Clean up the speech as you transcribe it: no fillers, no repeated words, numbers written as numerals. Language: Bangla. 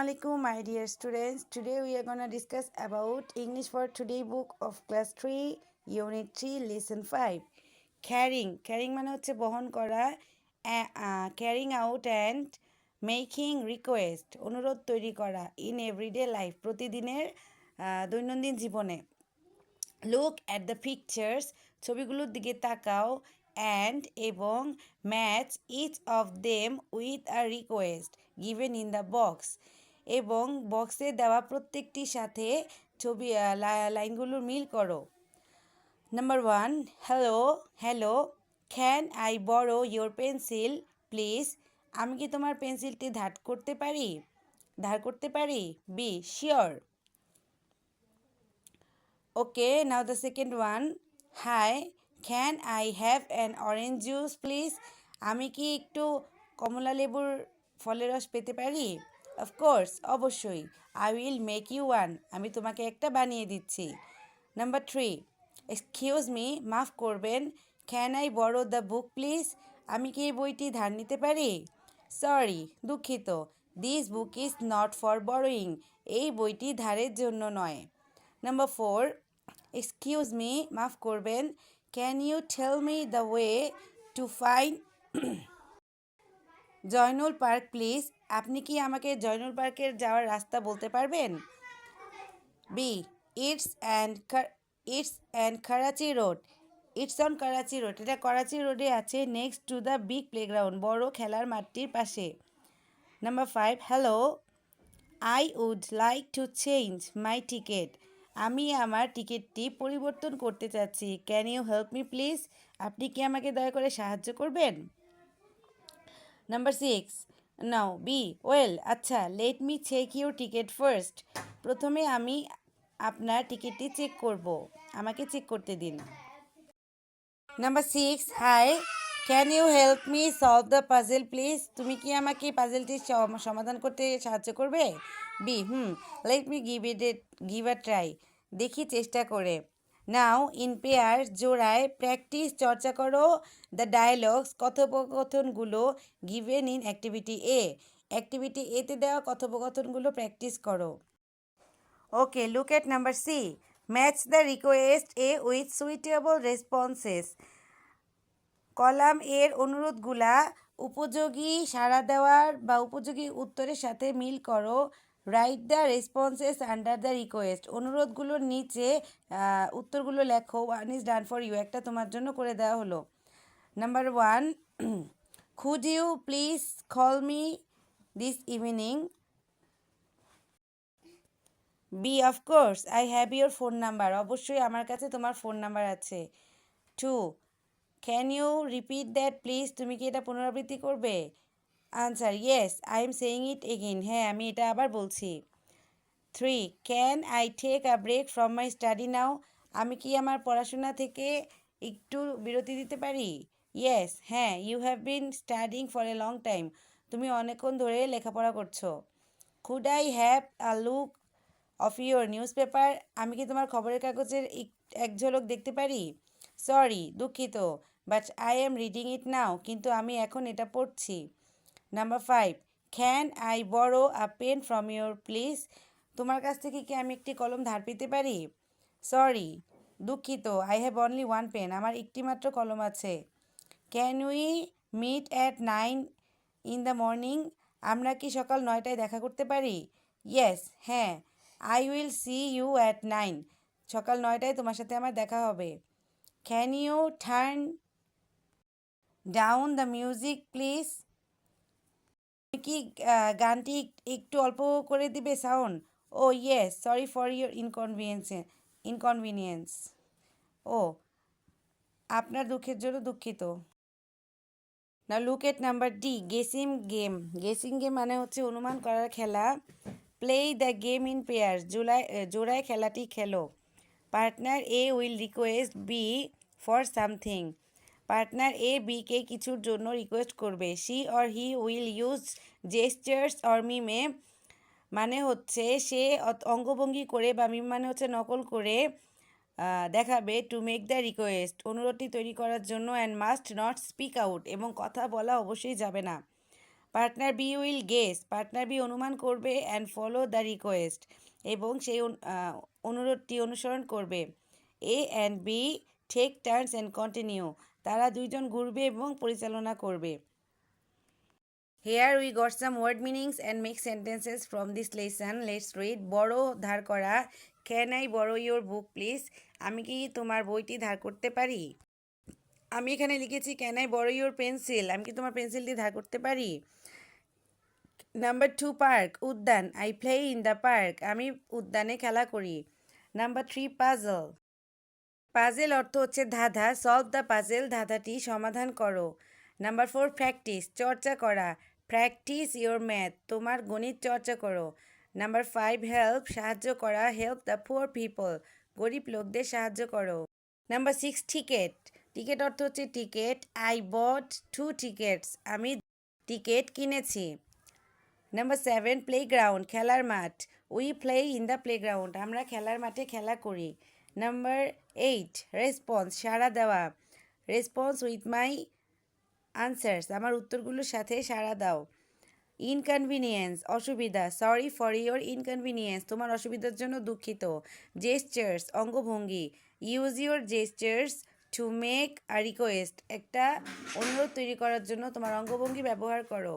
Assalamualaikum, my dear students. Today we are gonna discuss about English for Today book of class 3, unit 3, lesson 5. Carrying মানে হচ্ছে বহন করা, carrying out and making request, অনুরোধ তৈরি করা in everyday life, প্রতিদিনের দৈনন্দিন জীবনে। Look at the pictures, ছবিগুলোর দিকে তাকাও, and এবং match each of them with a request given in the box, এবং বক্সে দেওয়া প্রত্যেকটির সাথে ছবি লাইনগুলোর মিল করো। Number 1, hello, can I borrow your pencil please, আমি কি তোমার পেন্সিলটি ধার করতে পারি? B, sure. Okay, now the second one. Hi, can I have an orange juice please? আমি কি একটু কমলা লেবুর ফলের রস পেতে পারি? Of course, অবশ্যই। I will make you one. আমি তোমাকে একটা বানিয়ে দিচ্ছি। Number 3. Excuse me, মাফ করবেন। Can I borrow the book please? আমি কি এই বইটি ধার নিতে পারি? Sorry, দুঃখিত। This book is not for borrowing. এই বইটি ধারের জন্য নয়। Number 4. Excuse me, মাফ করবেন। Can you tell me the way to find Zainul park please? আপনি কি আমাকে জয়নুল পার্কের যাওয়ার রাস্তা বলতে পারবেন? B, it's and Karachi road. It's on Karachi road, এটা করাচি রোডে আছে, next to the big playground, বড় খেলার মাঠটির পাশে। Number 5. Hello, I would like to change my ticket. আমি আমার টিকিটটি পরিবর্তন করতে চাচ্ছি। Can you help me please? আপনি কি আমাকে দয়া করে সাহায্য করবেন? নাম্বার 6. নাও, বি, ওয়েল, আচ্ছা, let me check your ticket first. প্রথমে আমি আপনার টিকিটটি চেক করব, আমাকে চেক করতে দিন। Number 6. Hi, can you help me solve the puzzle please? তুমি কি আমাকে পাজেলটি সমাধান করতে সাহায্য করবে? B, let me give a try. দেখি চেষ্টা করে। নাও, ইন পেয়ার, জোড়ায়, প্র্যাকটিস, চর্চা করো, দ্য ডায়ালগস, কথোপকথনগুলো, given in activity A, activity এতে দেওয়া কথোপকথনগুলো প্র্যাকটিস করো। Okay, look at number C. Match the request A with suitable responses. Column এর অনুরোধগুলা উপযোগী সাড়া দেওয়ার বা উপযোগী উত্তরের সাথে মিল করো। Write the responses under the request, অনুরোধগুলোর নিচে উত্তরগুলো লেখো। 1 is done for you, একটা তোমার জন্য করে দেওয়া হলো। Number 1, could you please call me this evening? B, of course, I have your phone number, অবশ্যই আমার কাছে তোমার ফোন নাম্বার আছে। 2, can you repeat that please? তুমি কি এটা পুনরাবৃত্তি করবে? Answer, yes, I am saying it again, হ্যাঁ, আমি এটা আবার বলছি। 3, can I take a break from my study now? আমি কি আমার পড়াশোনা থেকে একটু বিরতি দিতে পারি? ইয়েস, হ্যাঁ, you have been studying for a long time, তুমি অনেকক্ষণ ধরে লেখাপড়া করছো। Could I have a look of your newspaper? আমি কি তোমার খবরের কাগজের এক ঝলক দেখতে পারি? সরি, দুঃখিত, but I am reading it now, কিন্তু আমি এখন এটা পড়ছি। Number 5, can I borrow a pen from your please? তোমার কাছ থেকে কি আমি একটি কলম ধার পেতে পারি? সরি, দুঃখিত, I have only one pen, আমার একটি মাত্র কলম আছে। Can we meet at 9 in the morning? আমরা কি সকাল 9টায় দেখা করতে পারি? ইয়েস, হ্যাঁ, I will see you at 9, সকাল 9টায় তোমার সাথে আমার দেখা হবে। Can you turn down the music please? তুমি কি গানটি একটু অল্প করে দিবে sound? Oh yes, sorry for your inconvenience. ও, আপনার দুঃখের জন্য দুঃখিত। না, look at number D, guessing game মানে হচ্ছে অনুমান করার খেলা। Play the game in pairs, জোড়ায় খেলাটি খেলো। Partner A will request B for something, partner A বিকে কিছুর জন্য রিকোয়েস্ট করবে। She or he will use gestures or mime, মানে হচ্ছে সে অঙ্গভঙ্গি করে, বা মিম মানে হচ্ছে নকল করে দেখাবে, টু মেক দ্য রিকোয়েস্ট, অনুরোধটি তৈরি করার জন্য, and must not speak out, এবং কথা বলা অবশ্যই যাবে না। Partner B will guess, partner B অনুমান করবে অ্যান্ড ফলো দ্য রিকোয়েস্ট, এবং সেই অনুরোধটি অনুসরণ করবে। A and B take turns and continue, তারা দুইজন ঘুরবে এবং পরিচালনা করবে। Here we got some word meanings and make sentences from this lesson. Let's read. বড় ধার করা, can I borrow your book please? আমি কি তোমার বইটি ধার করতে পারি? আমি এখানে লিখেছি can I borrow your pencil? আমি কি তোমার পেন্সিলটি ধার করতে পারি? নাম্বার 2 পার্ক, উদ্যান, I play in the park, আমি উদ্যানে খেলা করি। নাম্বার 3 পাজল, পাজেল অর্থ হচ্ছে ধাঁধা, সলভ দ্য পাজেল, ধাঁধাটি সমাধান করো। নাম্বার 4 প্র্যাকটিস, চর্চা করা, প্র্যাকটিস ইওর ম্যাথ, তোমার গণিত চর্চা করো। নাম্বার 5 হেল্প, সাহায্য করা, হেল্প দ্য পুয়ার পিপল, গরিব লোকদের সাহায্য করো। নাম্বার 6 টিকেট, টিকেট অর্থ হচ্ছে টিকেট, আই বট 2 টিকেটস, আমি টিকেট কিনেছি। নাম্বার 7 প্লেগ্রাউন্ড, খেলার মাঠ, we play in the playground, আমরা খেলার মাঠে খেলা করি। নাম্বার 8 রেসপন্স, সাড়া দেওয়া, রেসপন্স উইথ মাই আনসার্স, আমার উত্তরগুলোর সাথে সাড়া দাও। ইনকনভিনিয়েন্স, অসুবিধা, সরি ফর ইয়োর ইনকনভিনিয়েন্স, তোমার অসুবিধার জন্য দুঃখিত। জেস্টার্স, অঙ্গভঙ্গি, use your gestures to make a request, একটা অনুরোধ তৈরি করার জন্য তোমার অঙ্গভঙ্গি ব্যবহার করো।